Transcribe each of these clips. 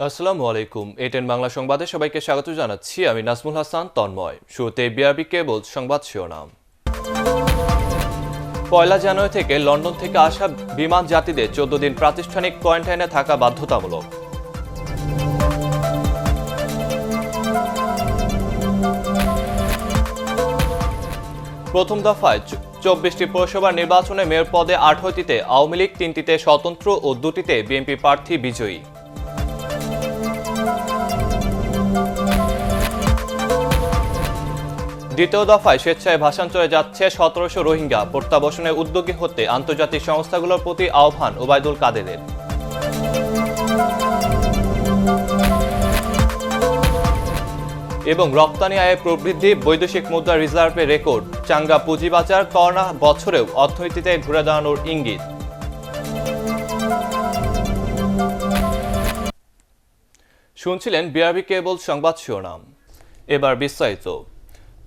আসসালামু আলাইকুম। এটেন বাংলা সংবাদে সবাইকে স্বাগত জানাচ্ছি। আমি নাজমুল হাসান তন্ময়। শুরুতে বিআরবি কেবল সংবাদ শিরোনাম। পয়লা জানুয়ারি থেকে লন্ডন থেকে আসা বিমান যাত্রীদের 14 দিন প্রাতিষ্ঠানিক কোয়ারেন্টাইনে থাকা বাধ্যতামূলক। প্রথম দফায় 24টি পৌরসভার নির্বাচনে মেয়র পদে 18টিতে আওয়ামী লীগ, 3টিতে স্বতন্ত্র ও 2টিতে বিএনপি প্রার্থী বিজয়ী। দ্বিতীয় দফায় স্বেচ্ছায় ভাষান্তরে যাচ্ছে 1700 রোহিঙ্গা। প্রত্যাবাসনে উদ্যোগী হতে আন্তর্জাতিক সংস্থাগুলোর প্রতি আহ্বান ওবায়দুল কাদেরের। এবং রপ্তানি আয়ে প্রবৃদ্ধি, বৈদেশিক মুদ্রা রিজার্ভে রেকর্ড। চাঙ্গা পুঁজিবাজার, করোনা বছরেও অর্থনীতিতে ঘুরে দাঁড়ানোর ইঙ্গিত। শুনছিলেন বিআরবি কেবল সংবাদ শিরোনাম। এবার বিস্তারিত।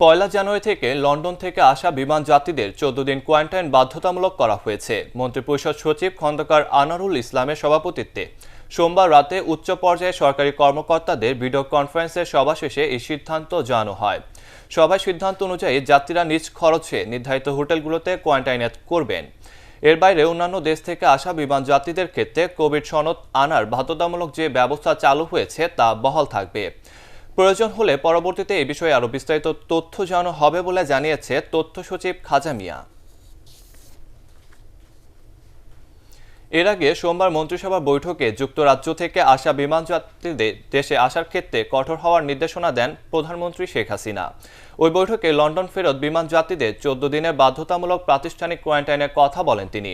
পয়লা জানুয়ারি থেকে লন্ডন থেকে আসা বিমান যাত্রীদের 14 দিন কোয়ারেন্টাইন বাধ্যতামূলক করা হয়েছে। মন্ত্রিপরিষদ সচিব খন্দকার আনোয়ারুল ইসলামের সভাপতিত্বে সোমবার রাতে উচ্চ পর্যায়ে সরকারি কর্মকর্তাদের ভিডিও কনফারেন্সের সভা শেষে এই সিদ্ধান্ত জানানো হয়। সভায় সিদ্ধান্ত অনুযায়ী যাত্রীরা নিজ খরচে নির্ধারিত হোটেলগুলোতে কোয়ারেন্টাইনে করবেন। এর বাইরে অন্যান্য দেশ থেকে আসা বিমান যাত্রীদের ক্ষেত্রে কোভিড সনদ আনার বাধ্যতামূলক যে ব্যবস্থা চালু হয়েছে তা বহাল থাকবে। প্রয়োজন হলে পরবর্তীতে এ বিষয়ে আরও বিস্তারিত তথ্য জানানো হবে বলে জানিয়েছে তথ্য সচিব খাজা মিয়া। এর আগে সোমবার মন্ত্রিসভার বৈঠকে যুক্তরাজ্য থেকে আসা বিমান যাত্রীদের দেশে আসার ক্ষেত্রে কঠোর হওয়ার নির্দেশনা দেন প্রধানমন্ত্রী শেখ হাসিনা। ওই বৈঠকে লন্ডন ফেরত বিমান যাত্রীদের 14 দিনের বাধ্যতামূলক প্রাতিষ্ঠানিক কোয়ারেন্টাইনের কথা বলেন তিনি।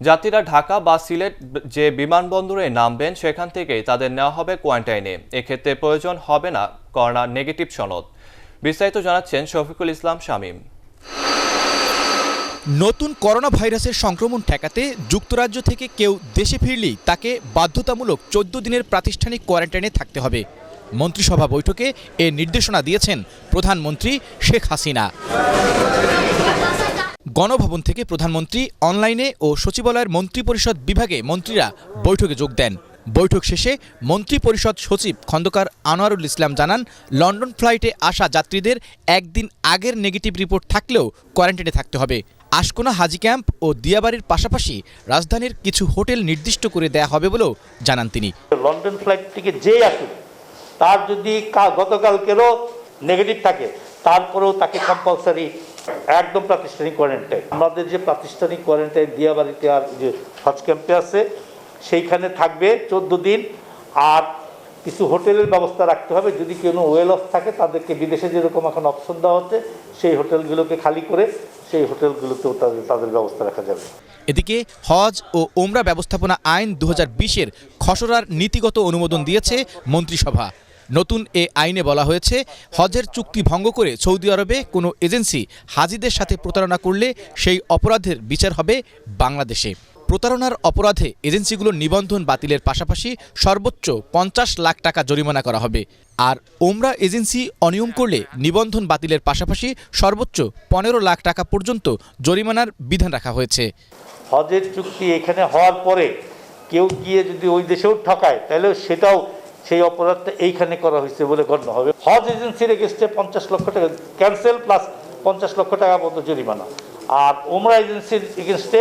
যাত্রীরা ঢাকা বা সিলেট যে বিমানবন্দরে নামবেন সেখান থেকেই তাদের নেওয়া হবে কোয়ারেন্টাইনে। এক্ষেত্রে প্রয়োজন হবে না করোনা নেগেটিভ সনদ। বিস্তারিত জানাচ্ছেন শফিকুল ইসলাম শামীম। নতুন করোনা ভাইরাসের সংক্রমণ ঠেকাতে যুক্তরাজ্য থেকে কেউ দেশে ফিরলেই তাকে বাধ্যতামূলক 14 দিনের প্রাতিষ্ঠানিক কোয়ারেন্টাইনে থাকতে হবে। মন্ত্রিসভা বৈঠকে এ নির্দেশনা দিয়েছেন প্রধানমন্ত্রী শেখ হাসিনা। গণভবন থেকে প্রধানমন্ত্রী অনলাইনে ও সচিবালয়ের মন্ত্রিপরিষদ বিভাগে মন্ত্রীরা বৈঠকে যোগ দেন। বৈঠক শেষে মন্ত্রিপরিষদ সচিব খন্দকার আনোয়ারুল ইসলাম জানান, লন্ডন ফ্লাইটে আসা যাত্রীদের একদিন আগের নেগেটিভ রিপোর্ট থাকলেও কোয়ারেন্টাইনে থাকতে হবে। আশকোনা হাজি ক্যাম্প ও দিয়াবাড়ির পাশাপাশি রাজধানীর কিছু হোটেল নির্দিষ্ট করে দেয়া হবে বলেও জানান তিনি। লন্ডন ফ্লাইট থেকে যেই আসুক তার যদি গতকালকেরও নেগেটিভ থাকে তারপরেও তাকে কম্পালসারি একদম প্রাতিষ্ঠানিক কোয়ারেন্টাইন। আমাদের যে প্রাতিষ্ঠানিক কোয়ারেন্টাইন দিয়াবাড়িতে আর যে হজ ক্যাম্পে আছে সেইখানে থাকবে 14 দিন। আর কিছু হোটেলের ব্যবস্থা রাখতে হবে, যদি কোনো ওয়েল অফ থাকে তাদেরকে বিদেশে যেরকম এখন অপশন দেওয়া হচ্ছে সেই হোটেলগুলোকে খালি করে সেই হোটেলগুলোতেও তাদের ব্যবস্থা রাখা যাবে। এদিকে হজ ও ওমরা ব্যবস্থাপনা আইন 2020-এর খসড়ার নীতিগত অনুমোদন দিয়েছে মন্ত্রিসভা। নতুন এ আইনে বলা হয়েছে, হজের চুক্তি ভঙ্গ করে সৌদি আরবে কোনো এজেন্সি হাজিদের সাথে প্রতারণা করলে সেই অপরাধের বিচার হবে বাংলাদেশে। প্রতারণার অপরাধে এজেন্সিগুলোর নিবন্ধন বাতিলের পাশাপাশি সর্বোচ্চ 50 লাখ টাকা জরিমানা করা হবে। আর ওমরা এজেন্সি অনিয়ম করলে নিবন্ধন বাতিলের পাশাপাশি সর্বোচ্চ 15 লাখ টাকা পর্যন্ত জরিমানার বিধান রাখা হয়েছে। হজের চুক্তি এখানে হওয়ার পরে কেউ গিয়ে যদি ওই দেশেও ঠকায় তাহলে সেটাও সেই অপরাধটা এইখানে করা হয়েছে বলে গণ্য হবে। হজ এজেন্সির এগেস্টে 50 লক্ষ টাকা ক্যান্সেল প্লাস 50 লক্ষ টাকা মতো জরিমানা। আর ওমরা এজেন্সির এগেস্টে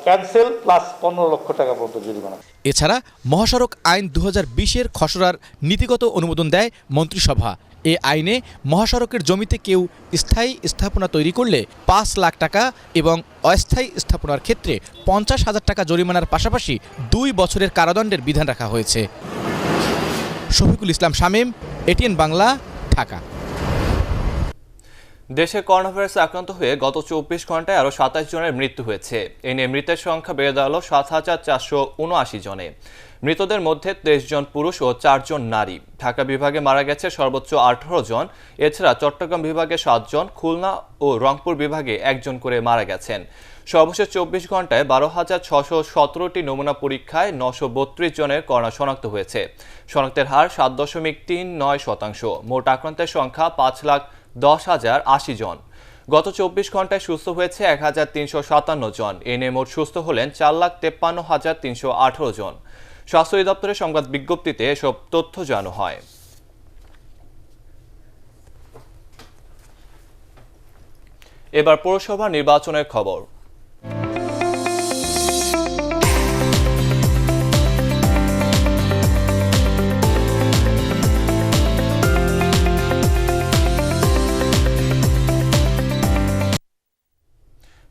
ক্যান্সেল প্লাস 15 লক্ষ টাকা পর্যন্ত জরিমানা। এছাড়া মহাসড়ক আইন 2020-এর খসড়ার নীতিগত অনুমোদন দেয় মন্ত্রিসভা। এ আইনে মহাসড়কের জমিতে কেউ স্থায়ী স্থাপনা তৈরি করলে 5 লাখ টাকা এবং অস্থায়ী স্থাপনার ক্ষেত্রে 50,000 টাকা জরিমানার পাশাপাশি 2 বছরের কারাদণ্ডের বিধান রাখা হয়েছে। শফিকুল ইসলাম শামীম, এটিএন বাংলা, ঢাকা। দেশে করোনা ভাইরাসে আক্রান্ত হয়ে গত 24 ঘন্টায় আরও 27 জনের মৃত্যু হয়েছে। এ নিয়ে মৃতের সংখ্যা বেড়ে দাঁড়ালো 7,479 জনে। মৃতদের মধ্যে 23 জন পুরুষ ও 4 জন নারী। ঢাকা বিভাগে মারা গেছে সর্বোচ্চ 18 জন। এছাড়া চট্টগ্রাম বিভাগে 7 জন, খুলনা ও রংপুর বিভাগে 1 জন করে মারা গেছেন। সর্বশেষ 24 ঘন্টায় 12,617টি নমুনা পরীক্ষায় 932 জনের করোনা শনাক্ত হয়েছে। শনাক্তের হার 7.39%। মোট আক্রান্তের সংখ্যা 5,10,080 জন। গত 24 ঘন্টায় সুস্থ হয়েছে 1,357 জন। এ নিয়ে মোট সুস্থ হলেন 4,53,318 জন। স্বাস্থ্য অধিদপ্তরের সংবাদ বিজ্ঞপ্তিতে এসব তথ্য জানানো হয়। এবার পৌরসভা নির্বাচনের খবর।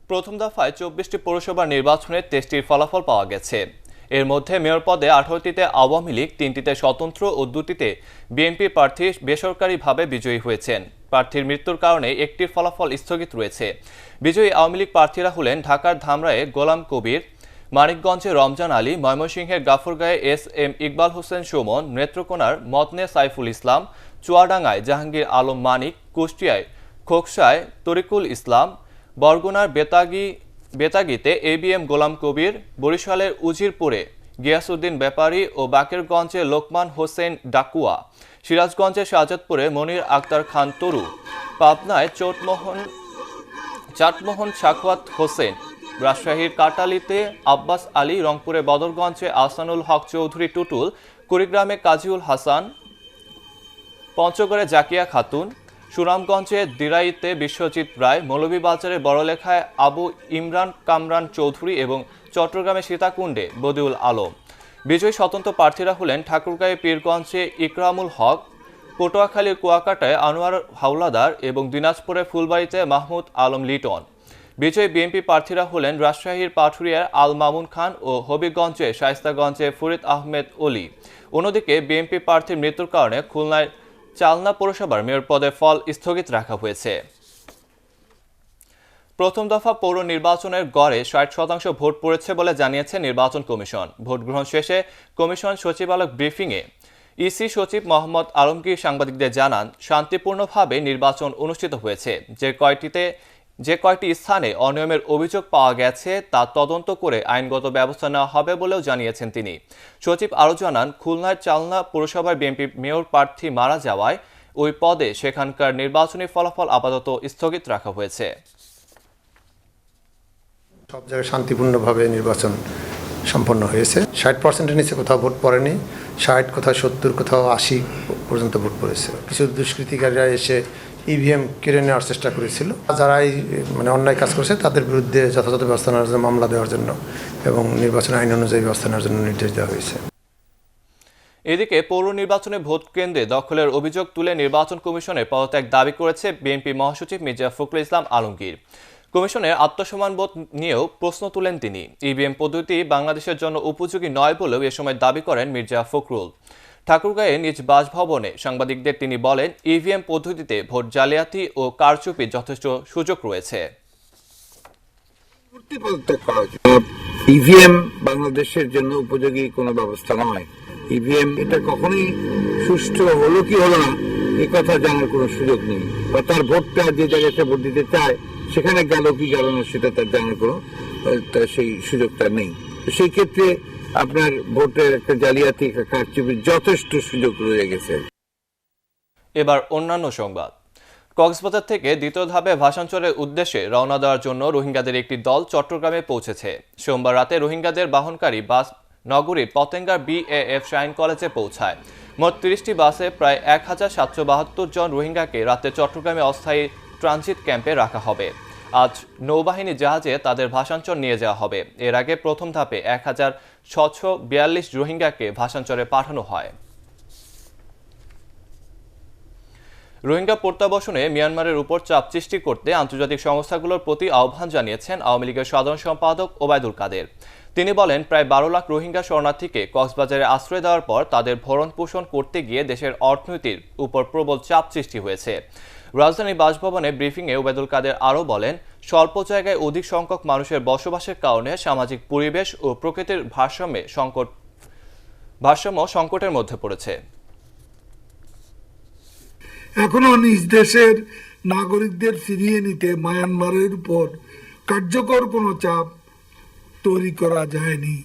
প্রথম দফায় 24টি পৌরসভা নির্বাচনের 23টির ফলাফল পাওয়া গেছে। এর মধ্যে মেয়র পদে 18টিতে আওয়ামী লীগ, 3টিতে স্বতন্ত্র ও 2টিতে বিএনপি প্রার্থী বেসরকারিভাবে বিজয়ী হয়েছেন। প্রার্থীর মৃত্যুর কারণে একটির ফলাফল স্থগিত রয়েছে। বিজয়ী আওয়ামী লীগ প্রার্থীরা হলেন ঢাকার ধামরায়ে গোলাম কবির, মানিকগঞ্জে রমজান আলী, ময়মনসিংহের গাফরগাঁয়ে এস.এম. ইকবাল হোসেন সুমন, নেত্রকোনার মতনে সাইফুল ইসলাম, চুয়াডাঙ্গায় জাহাঙ্গীর আলম মানিক, কুষ্টিয়ায় খোকসায় তরিকুল ইসলাম, বরগুনার বেতাগীতে এ.বি.এম. গোলাম কবির, বরিশালের উজিরপুরে গিয়াসউদ্দিন ব্যাপারী ও বাকেরগঞ্জে লোকমান হোসেন ডাকুয়া, সিরাজগঞ্জের শাহজাদপুরে মনির আক্তার খান তরু, পাবনায় চাটমোহন সাখাওয়াত হোসেন, রাজশাহীর কাটালিতে আব্বাস আলী, রংপুরে বদরগঞ্জে আহসানুল হক চৌধুরী টুটুল, কুড়িগ্রামে কাজীউল হাসান, পঞ্চগড়ে জাকিয়া খাতুন, সুনামগঞ্জে দিরাইতে বিশ্বজিৎ রায়, মৌলভীবাজারে বড়লেখায় আবু ইমরান কামরান চৌধুরী এবং চট্টগ্রামে সীতাকুণ্ডে বদিউল আলম। বিজয়ী স্বতন্ত্র প্রার্থীরা হলেন ঠাকুরগাঁয়ে পীরগঞ্জে ইকরামুল হক, পটুয়াখালীর কুয়াকাটায় আনোয়ার হাওলাদার এবং দিনাজপুরের ফুলবাড়িতে মাহমুদ আলম লিটন। বিজয়ী বিএনপি প্রার্থীরা হলেন রাজশাহীর পাথুরিয়ার আল মামুন খান ও হবিগঞ্জে শায়েস্তাগঞ্জে ফরিদ আহমেদ অলি। অন্যদিকে বিএনপি প্রার্থীর মৃত্যুর কারণে খুলনায় চালনা পৌরসভার মেয়র পদের ফল স্থগিত রাখা হয়েছে। প্রথম দফা পৌর নির্বাচনের গড়ে 60% ভোট পড়েছে বলে জানিয়েছে নির্বাচন কমিশন। ভোট গ্রহণ শেষে কমিশন সচিবালয় ব্রিফিংয়ে ইসি সচিব মোহাম্মদ আলমগীর সাংবাদিকদের জানান, শান্তিপূর্ণভাবে নির্বাচন অনুষ্ঠিত হয়েছে। যে কয়টি স্থানে অনিয়মের অভিযোগ পাওয়া গেছে তা তদন্ত করে আইনগত ব্যবস্থা নেওয়া হবে বলেও জানিয়েছেন তিনি। সচিব আরও জানান, খুলনার চালনা পৌরসভার বিএনপি মেয়র প্রার্থী মারা যাওয়ায় ওই পদে সেখানকার নির্বাচনী ফলাফল আপাতত স্থগিত রাখা হয়েছে। সব জায়গায় শান্তিপূর্ণভাবে নির্বাচন সম্পন্ন হয়েছে। 60%-এর নিচে কোথাও ভোট পড়েনি, 60, কোথাও 70, কোথাও 80 পর্যন্ত ভোট পড়েছে। কিছু দুষ্কৃতিকারীরা এসে ইভিএম কেড়ে নেওয়ার চেষ্টা করেছিল। যারা এই অন্যায় কাজ করেছে তাদের বিরুদ্ধে যথাযথ ব্যবস্থা নেওয়ার জন্য, মামলা দেওয়ার জন্য এবং নির্বাচন আইন অনুযায়ী ব্যবস্থা নেওয়ার জন্য নির্দেশ দেওয়া হয়েছে। এদিকে পৌর নির্বাচনে ভোট কেন্দ্রে দখলের অভিযোগ তুলে নির্বাচন কমিশনের পদত্যাগ দাবি করেছে বিএনপি মহাসচিব মির্জা ফখরুল ইসলাম আলমগীর। কমিশনের আত্মসম্মানবোধ নিয়েও প্রশ্ন তুলেন তিনি। ইভিএম পদ্ধতি বাংলাদেশের জন্য উপযোগী নয় বলেও এ সময় দাবি করেন মির্জা ফখরুল। ঠাকুরগাঁয়ে নিজ বাসভবনে সাংবাদিকদের তিনি বলেন, ইভিএম পদ্ধতিতে ভোট জালিয়াতি ও কারচুপির যথেষ্ট সুযোগ রয়েছে। ইভিএম বাংলাদেশের জন্য উপযোগী কোনো ব্যবস্থা নয়। ইভিএম এটা কখনোই সুষ্ঠু হলো কি হলো না এ কথা জানার কোনো সুযোগ নেই, বা তার ভোটটা যে জায়গায় সে ভোট দিতে চায় সেখানে গেল কি গেল না সেটা তার জানার কোনো সেই সুযোগটা নেই। সেই ক্ষেত্রে আপনার ভোটের একটা জালিয়াতি, কারচুপির যথেষ্ট সুযোগ রয়ে গেছে। এবার অন্যান্য সংবাদ। কক্সবাজার থেকে দ্বিতীয় ধাপে ভাসানচরের উদ্দেশ্যে রওনা দেওয়ার জন্য রোহিঙ্গাদের একটি দল চট্টগ্রামে পৌঁছেছে। সোমবার রাতে রোহিঙ্গাদের বহনকারী বাস নগরীর পতেঙ্গার BAF শাইন কলেজে পৌঁছায়। মোট 30টি বাসে প্রায় 1772 জন রোহিঙ্গাকে রাতে চট্টগ্রামে অস্থায়ী ট্রানজিট ক্যাম্পে রাখা হবে। আজ নৌবাহিনী জাহাজে তাদের ভাসানচর নিয়ে যাওয়া হবে। এর আগে প্রথম ধাপে 1642 রোহিঙ্গাকে ভাসানচরে পাঠানো হয়। রোহিঙ্গা প্রত্যাবাসনে মিয়ানমারের উপর চাপ সৃষ্টি করতে আন্তর্জাতিক সংস্থাগুলোর প্রতি আহ্বান জানিয়েছেন আওয়ামী লীগের সাধারণ সম্পাদক ওবায়দুল কাদের। তিনি বলেন, প্রায় 12 লাখ রোহিঙ্গা শরণার্থীকে কক্সবাজারে আশ্রয় দেওয়ার পর তাদের ভরণ পোষণ করতে গিয়ে দেশের অর্থনীতির উপর প্রবল চাপ সৃষ্টি হয়েছে। রাজধানী বাসভবনে ব্রিফিংয়ে ওবায়দুল কাদের আরও বলেন, স্বল্প জায়গায় অধিক সংখ্যক মানুষের বসবাসের কারণে সামাজিক পরিবেশ ও প্রকৃতির ভারসাম্য সংকটের মধ্যে পড়েছে। এখনো নিজ দেশের নাগরিকদের ফিরিয়ে নিতে মায়ানমারের উপর কার্যকর কোনো চাপ তৈরি করা যায়নি।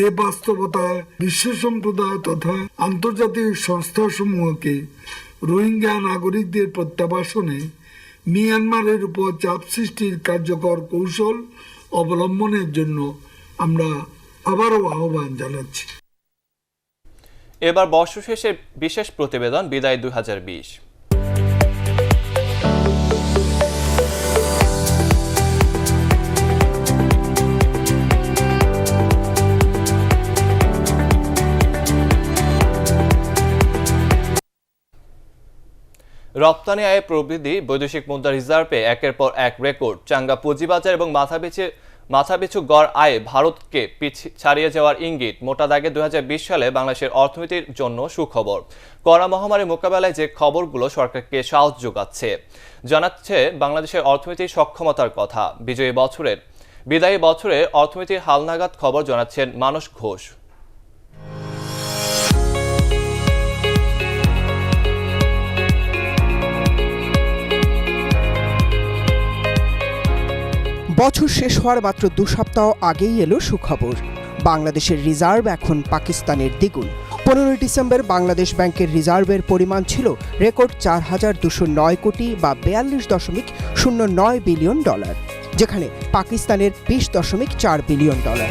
এ বাস্তবতা বিশ্ব সম্প্রদায় তথা আন্তর্জাতিক সংস্থাসমূহকে রোহিঙ্গা নাগরিকদের প্রত্যাবাসনে মিয়ানমারের উপর চাপ সৃষ্টির কার্যকর কৌশল অবলম্বনের জন্য আমরা আবারও আহ্বান জানাচ্ছি। এবার বর্ষশেষের বিশেষ প্রতিবেদন বিদায় 2020। রপ্তানি আয়ে প্রবৃদ্ধি, বৈদেশিক মুদ্রা রিজার্ভে একের পর এক রেকর্ড, চাঙ্গা পুঁজিবাজার এবং মাথাপিছু গড় আয়ে ভারতকে ছাড়িয়ে যাওয়ার ইঙ্গিত। মোটা দাগে 2020 সালে বাংলাদেশের অর্থনীতির জন্য সুখবর। করোনা মহামারী মোকাবেলায় যে খবরগুলো সরকারকে সাহস যোগাচ্ছে, জানাচ্ছে বাংলাদেশের অর্থনীতির সক্ষমতার কথা। বিদায়ী বছরের অর্থনীতির হালনাগাদ খবর জানাচ্ছেন মানস ঘোষ। বছর শেষ হওয়ার মাত্র 2 সপ্তাহ আগেই এলো সুখবর। বাংলাদেশের রিজার্ভ এখন পাকিস্তানের দ্বিগুণ। 15 ডিসেম্বর বাংলাদেশ ব্যাংকের রিজার্ভের পরিমাণ ছিল রেকর্ড 4,209 কোটি বা 42.09 বিলিয়ন ডলার, যেখানে পাকিস্তানের 20.4 বিলিয়ন ডলার।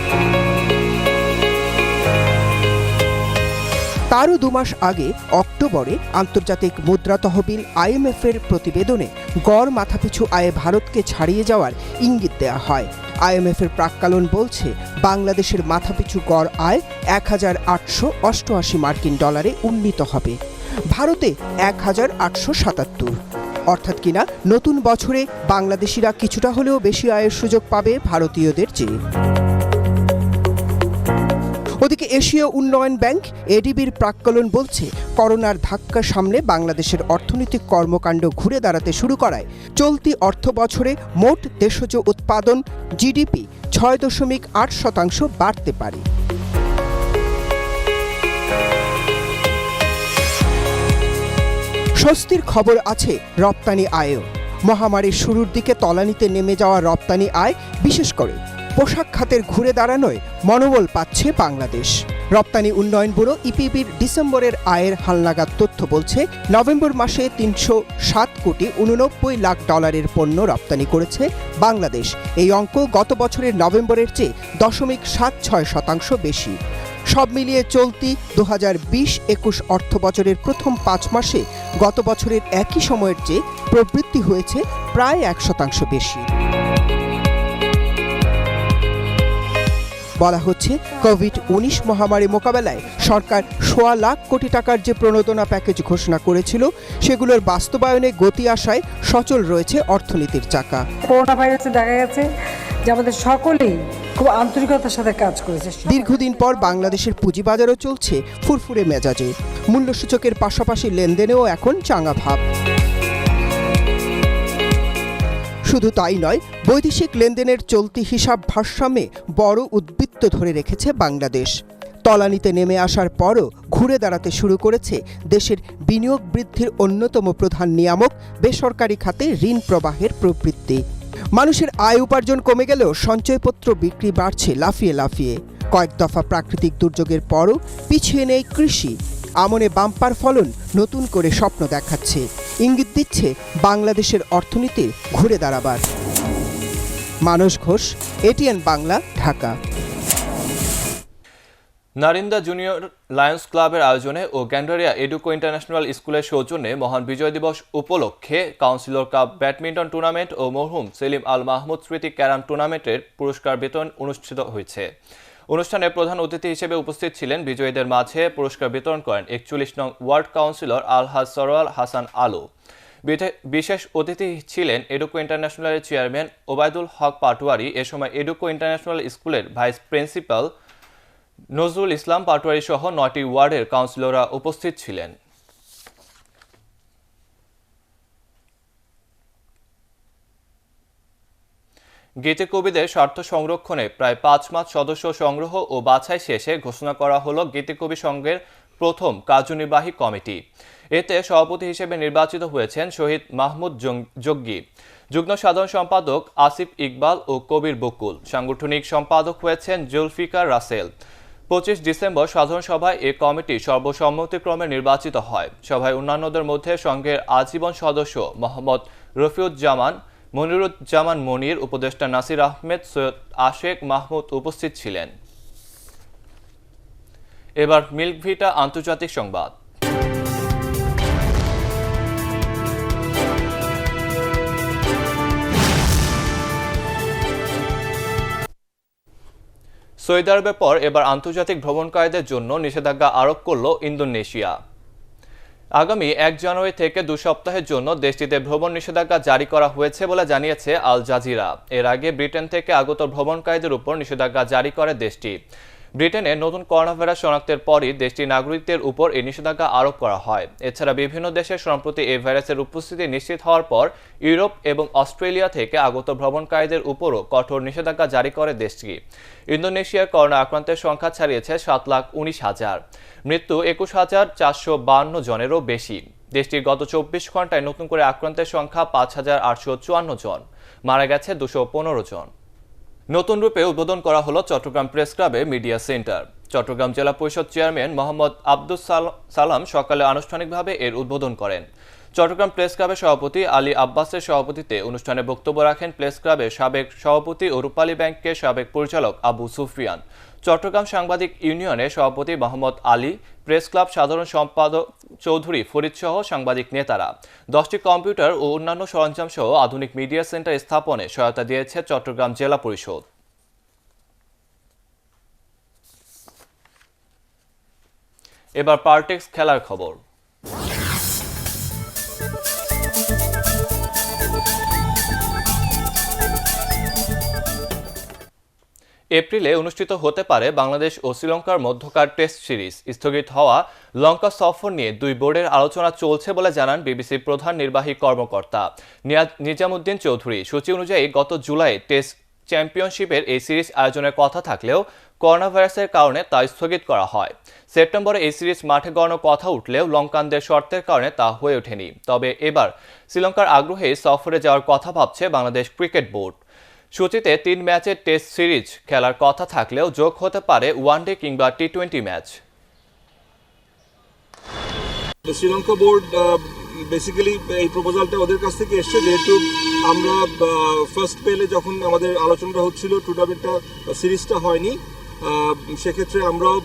তারও 2 মাস আগে অক্টোবরে আন্তর্জাতিক মুদ্রা তহবিল IMF এর প্রতিবেদনে গড় মাথাপিছু আয়ে ভারতকে ছাড়িয়ে যাওয়ার ইঙ্গিত দেওয়া হয়। IMF এর প্রাক্কালন বলছে বাংলাদেশের মাথাপিছু গড় আয় 1,888 মার্কিন ডলারে উন্নীত হবে, ভারতে 1,877। অর্থাৎ কিনা নতুন বছরে বাংলাদেশিরা কিছুটা হলেও বেশি আয়ের সুযোগ পাবে ভারতীয়দের চেয়ে। ওদিকে এশীয় উন্নয়ন ব্যাংক ADBর প্রাক্কলন বলছে করোনার ধাক্কা সামলে বাংলাদেশের অর্থনৈতিক কর্মকাণ্ড ঘুরে দাঁড়াতে শুরু করায় চলতি অর্থ বছরে মোট দেশজ উৎপাদন GDP 6.8% বাড়তে পারে। স্বস্তির খবর আছে রপ্তানি আয়েও। মহামারীর শুরুর দিকে তলানিতে নেমে যাওয়া রপ্তানি আয়, বিশেষ করে পোশাক খাতের ঘুরে দাঁড়ানোয় মনোবল পাচ্ছে বাংলাদেশ। রপ্তানি উন্নয়ন ব্যুরো EPBর ডিসেম্বরের আয়ের হালনাগাদ তথ্য বলছে নভেম্বর মাসে 307 কোটি 89 লাখ ডলারের পণ্য রপ্তানি করেছে বাংলাদেশ। এই অঙ্ক গত বছরের নভেম্বরের চেয়ে 0.76% বেশি। সব মিলিয়ে চলতি 2020-21 অর্থ বছরের প্রথম 5 মাসে গত বছরের একই সময়ের চেয়ে প্রবৃদ্ধি হয়েছে প্রায় 1% বেশি। বলা হচ্ছে কোভিড-19 মহামারী মোকাবেলায় সরকার 1.25 লাখ কোটি টাকার যে প্রণোদনা প্যাকেজ ঘোষণা করেছিল, সেগুলোর বাস্তবায়নে গতি আসায় সচল রয়েছে অর্থনীতির চাকা। করোনা ভাইরাসে দেখা গেছে যে আমাদের সকলেই খুব আন্তরিকতার সাথে কাজ করেছে। দীর্ঘদিন পর বাংলাদেশের পুঁজিবাজারও চলছে ফুরফুরে মেজাজে। মূল্যসূচকের পাশাপাশি লেনদেনেও এখন চাঙা ভাব। শুধু তাই নয়, বৈদেশিক লেনদেনের চলতি হিসাব ভারসাম্যে বড় উদ্বৃত্ত ধরে রেখেছে বাংলাদেশ। তলানিতে নেমে আসার পরও ঘুরে দাঁড়াতে শুরু করেছে দেশের বিনিয়োগ বৃদ্ধির অন্যতম প্রধান নিয়ামক বেসরকারি খাতে ঋণ প্রবাহের প্রবৃদ্ধি। মানুষের আয় উপার্জন কমে গেলেও সঞ্চয়পত্র বিক্রি বাড়ছে লাফিয়ে লাফিয়ে। কয়েক দফা প্রাকৃতিক দুর্যোগের পরও পিছিয়ে নেই কৃষি। আমনে বাম্পার ফলন নতুন করে স্বপ্ন দেখাচ্ছে, ইঙ্গিত দিচ্ছে বাংলাদেশের অর্থনীতির ঘুরে দাঁড়াবার। Manas Ghosh, ATN Bangla, Dhaka. Narinda junior lions ক্লাবের আয়োজনে ও গ্যান্ডারিয়া এডুকো ইন্টারন্যাশনাল স্কুলের সৌজন্যে মহান বিজয় দিবস উপলক্ষে কাউন্সিলর কাপ ব্যাডমিন্টন টুর্নামেন্ট ও মরহুম সেলিম আল মাহমুদ স্মৃতি ক্যারাম টুর্নামেন্টের পুরস্কার বিতরণ অনুষ্ঠিত হয়েছে। অনুষ্ঠানে প্রধান অতিথি হিসেবে উপস্থিত ছিলেন। বিজয়ীদের মাঝে পুরস্কার বিতরণ করেন 41 নং ওয়ার্ড কাউন্সিলর আলহাজ সরওয়াল হাসান আলু। বিশেষ অতিথি ছিলেন এডুকো ইন্টারন্যাশনালের চেয়ারম্যান ওবায়দুল হক পাটোয়ারি। এ সময় এডুকো ইন্টারন্যাশনাল স্কুলের ভাইস প্রিন্সিপাল নজরুল ইসলাম পাটোয়ারি সহ 9টি ওয়ার্ডের কাউন্সিলররা উপস্থিত ছিলেন। গীতিকবিদের স্বার্থ সংরক্ষণে প্রায় 5 মাস সদস্য সংগ্রহ ও বাছাই শেষে ঘোষণা করা হলো গীতিকবি সংঘের প্রথম কার্যনির্বাহী কমিটি। এতে সভাপতি হিসেবে নির্বাচিত হয়েছেন শহীদ মাহমুদ জগ্গী, যুগ্ম সাধারণ সম্পাদক আসিফ ইকবাল ও কবির বকুল, সাংগঠনিক সম্পাদক হয়েছেন জুলফিকার রাসেল। 25 ডিসেম্বর সাধারণ সভায় এ কমিটি সর্বসম্মতিক্রমে নির্বাচিত হয়। সভায় অন্যান্যদের মধ্যে সংঘের আজীবন সদস্য মোহাম্মদ রফিউজ্জামান, মনিরুজ্জামান মনির, উপদেষ্টা নাসির আহমেদ, সৈয়দ আশেক মাহমুদ উপস্থিত ছিলেন। এবার মিল্ক ভিটা আন্তর্জাতিক সংবাদ। সৌদি আরবের পর এবার আন্তর্জাতিক ভ্রমণকারীদের জন্য নিষেধাজ্ঞা আরোপ করল ইন্দোনেশিয়া। আগামী 1 জানুয়ারি থেকে 2 সপ্তাহের জন্য দেশটিতে ভ্রমণ নিষেধাজ্ঞা জারি করা হয়েছে বলে জানিয়েছে আল জাজিরা। এর আগে ব্রিটেন থেকে আগত ভ্রমণকারীদের উপর নিষেধাজ্ঞা জারি করে দেশটি। ব্রিটেনে নতুন করোনা ভাইরাস শনাক্তের পরই দেশটির নাগরিকদের উপর এই নিষেধাজ্ঞা আরোপ করা হয়। এছাড়া বিভিন্ন দেশে সম্প্রতি এই ভাইরাসের উপস্থিতি নিশ্চিত হওয়ার পর ইউরোপ এবং অস্ট্রেলিয়া থেকে আগত ভ্রমণকারীদের উপরও কঠোর নিষেধাজ্ঞা জারি করে দেশটি। ইন্দোনেশিয়ার করোনা আক্রান্তের সংখ্যা ছাড়িয়েছে 7,19,000, মৃত্যু 21,452 জনেরও বেশি। দেশটির গত 24 ঘন্টায় নতুন করে আক্রান্তের সংখ্যা 5,854 জন, মারা গেছে 215 জন। নতুন রূপে উদ্বোধন করা হলো চট্টগ্রাম প্রেস ক্লাবে মিডিয়া সেন্টার। চট্টগ্রাম জেলা পরিষদ চেয়ারম্যান মোহাম্মদ আব্দুস সালাম সকালে আনুষ্ঠানিকভাবে এর উদ্বোধন করেন। চট্টগ্রাম প্রেস ক্লাবের সভাপতি আলী আব্বাসের সভাপতিত্বে অনুষ্ঠানে বক্তব্য রাখেন প্রেস ক্লাবের সাবেক সভাপতি ও রূপালী ব্যাংকের সাবেক পরিচালক আবু সুফিয়ান, চট্টগ্রাম সাংবাদিক ইউনিয়নের সভাপতি মোহাম্মদ আলী, প্রেস ক্লাব সাধারণ সম্পাদক চৌধুরী ফরিদ সহ সাংবাদিক নেতারা। 10টি কম্পিউটার ও অন্যান্য সরঞ্জাম সহ আধুনিক মিডিয়া সেন্টার স্থাপনে সহায়তা দিয়েছে চট্টগ্রাম জেলা পরিষদ। এবার পার্টেক্স খেলার খবর। এপ্রিলে অনুষ্ঠিত হতে পারে বাংলাদেশ ও শ্রীলঙ্কার মধ্যকার টেস্ট সিরিজ। স্থগিত হওয়া লঙ্কা সফর নিয়ে 2 বোর্ডের আলোচনা চলছে বলে জানান বিবিসির প্রধান নির্বাহী কর্মকর্তা নিজামুদ্দিন চৌধুরী। সূচি অনুযায়ী গত জুলাই টেস্ট চ্যাম্পিয়নশিপের এই সিরিজ আয়োজনের কথা থাকলেও করোনা ভাইরাসের কারণে তা স্থগিত করা হয়। সেপ্টেম্বরে এই সিরিজ মাঠে গড়ানোর কথা উঠলেও লঙ্কানদের শর্তের কারণে তা হয়ে ওঠেনি। তবে এবার শ্রীলঙ্কার আগ্রহে সফরে যাওয়ার কথা ভাবছে বাংলাদেশ ক্রিকেট বোর্ড। সূচিতে 3 ম্যাচের টেস্ট সিরিজ খেলার কথা থাকলেও যোগ হতে পারে ওয়ানডে কিংবা T20 match. Sri Lanka board basically এই প্রপোজালটা ওদের কাছ থেকে এসছে, যেহেতু আমরা ফার্স্ট পেলে যখন আমাদের আলোচনাটা হচ্ছিল টুর্নামেন্টটা সিরিজটা হয়নি, সেক্ষেত্রে আমরাও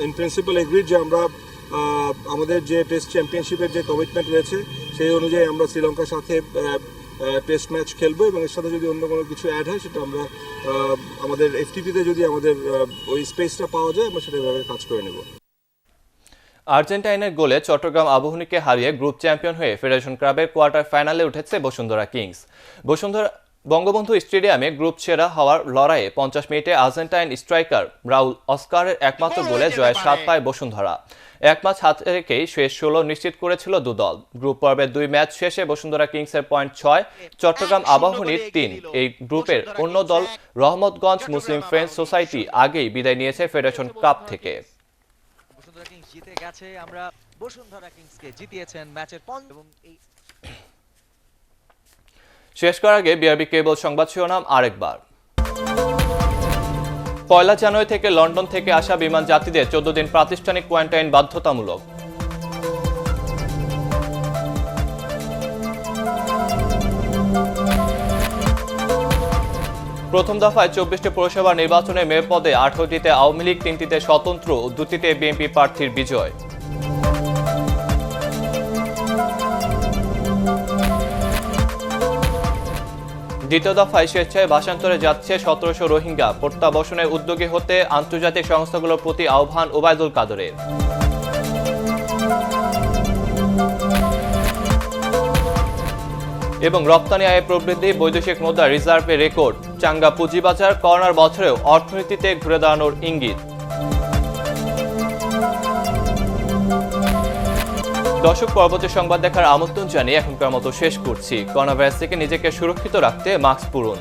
ইন প্রিন্সিপাল এগ্রিড যে আমরা আমাদের যে টেস্ট চ্যাম্পিয়নশিপের যে কমিটমেন্ট রয়েছে সেই অনুযায়ী আমরা শ্রীলঙ্কার সাথে টেস্ট ম্যাচ খেলবো এবং এর সাথে যদি অন্য কোনো কিছু অ্যাড হয় সেটা আমরা আমাদের এফটিপিতে যদি আমাদের ওই স্পেসটা পাওয়া যায় আমরা সেটা এভাবে কাজ করে নেব। আর্জেন্টাইনের গোলে চট্টগ্রাম আবাহনীকে হারিয়ে গ্রুপ চ্যাম্পিয়ন হয়ে ফেডারেশন কাপের কোয়ার্টার ফাইনালে উঠেছে বসুন্ধরা কিংস। বসুন্ধরা বঙ্গবন্ধু স্টেডিয়ামে গ্রুপ সেরা হওয়ার লড়াইয়ে 50 মিনিটে আর্জেন্টাইন স্ট্রাইকার রাউল অস্কারের একমাত্র গোলে জয়ের স্বাদ পায় বসুন্ধরা। এক ম্যাচ হাতে রেখেই শেষ 16 নিশ্চিত করেছিল দুদল। গ্রুপ পর্বের 2 ম্যাচ শেষে বসুন্ধরা কিংসের পয়েন্ট 6, চট্টগ্রাম আবাহনীর 3। এই গ্রুপের অন্য দল রহমতগঞ্জ মুসলিম ফ্রেন্ডস সোসাইটি আগেই বিদায় নিয়েছে ফেডারেশন কাপ থেকে। বসুন্ধরা কিংস জিতে গেছে, আমরা বসুন্ধরা কিংসকে জিতিয়েছেন ম্যাচের 5 এবং এই শেষ করার আগে বিআরবি কেবল সংবাদ শিরোনাম আরেকবার। 1 জানুয়ারি থেকে লন্ডন থেকে আসা বিমান যাত্রীদের 14 দিন প্রাতিষ্ঠানিক কোয়ারেন্টাইন বাধ্যতামূলক। প্রথম দফায় 24টি পৌরসভা নির্বাচনে মেয়র পদে 18টিতে আওয়ামী লীগ, 3টিতে স্বতন্ত্র ও 2টিতে বিএনপি প্রার্থীর বিজয়। দ্বিতীয় দফায় স্বেচ্ছায় ভাষান্তরে যাচ্ছে 1700 রোহিঙ্গা। প্রত্যাবাসনে উদ্যোগী হতে আন্তর্জাতিক সংস্থাগুলোর প্রতি আহ্বান ওবায়দুল কাদেরের। এবং রপ্তানি আয়ে প্রবৃদ্ধি, বৈদেশিক মুদ্রা রিজার্ভে রেকর্ড। চাঙ্গা পুঁজিবাজার, করোনার বছরেও অর্থনীতিতে ঘুরে দাঁড়ানোর ইঙ্গিত। দর্শক, পরবর্তী সংবাদ দেখার আমন্ত্রণ জানিয়ে এখনকার মতো শেষ করছি। করোনা ভাইরাস থেকে নিজেকে সুরক্ষিত রাখতে মাস্ক পরুন,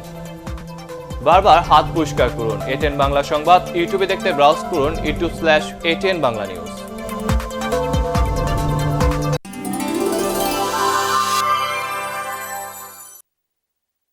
বারবার হাত পরিষ্কার করুন। এটিএন বাংলা সংবাদ ইউটিউবে দেখতে ব্রাউজ করুন youtube/ATN বাংলা নিউজ।